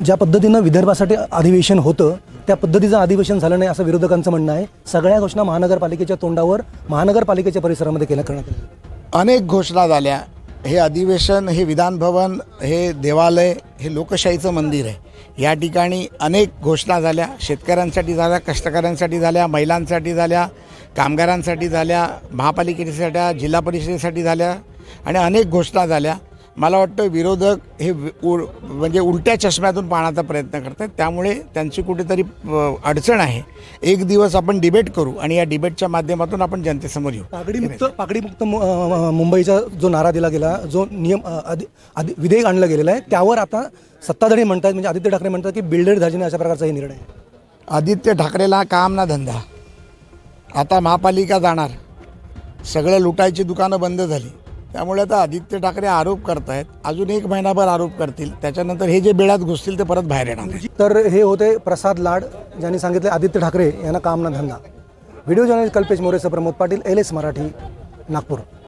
ज्या पद्धतीनं विदर्भासाठी अधिवेशन होतं त्या पद्धतीचं अधिवेशन झालं नाही असं विरोधकांचं म्हणणं आहे। सगळ्या घोषणा महानगरपालिकेच्या तोंडावर करण्याच्या परिसरामध्ये करण्यात आल्या। अनेक घोषणा झाल्या। हे अधिवेशन, हे विधानभवन, हे देवालय, हे लोकशाहीचं मंदिर आहे। या ठिकाणी अनेक घोषणा झाल्या। शेतकऱ्यांसाठी झाल्या, कष्टकऱ्यांसाठी झाल्या, महिलांसाठी झाल्या, कामगारांसाठी झाल्या, महापालिकेसाठी, जिल्हा परिषदेसाठी झाल्या आणि अनेक घोषणा झाल्या। मला वाटतं विरोधक हे म्हणजे उलट्या चष्म्यातून पाहण्याचा प्रयत्न करतात, त्यामुळे त्यांची कुठेतरी अडचण आहे। एक दिवस आपण डिबेट करू आणि या डिबेटच्या माध्यमातून आपण जनतेसमोर येऊ। पागडीमुक्त मुंबईचा जो नारा दिला गेला, जो नियम विधेयक आणलं गेलेलं आहे, त्यावर आता सत्ताधारी म्हणतात, म्हणजे आदित्य ठाकरे म्हणतात की बिल्डर दाजीने अशा प्रकारचा हे निर्णय। आदित्य ठाकरेला काम ना धंदा, आता महापालिका जाणार, सगळं लुटायची दुकानं बंद झाली, त्यामुळे आता आदित्य ठाकरे आरोप करतायत, अजून 1 महिनाभर आरोप करतील, त्याच्यानंतर हे जे बेड्यात घुसतील ते परत बाहेर येणार। तर हे होते प्रसाद लाड, ज्यांनी सांगितले आदित्य ठाकरे यांना काम ना धंदा। व्हिडिओ जर्नलिस्ट कल्पेश मोरेसह प्रमोद पाटील, LS मराठी, नागपूर।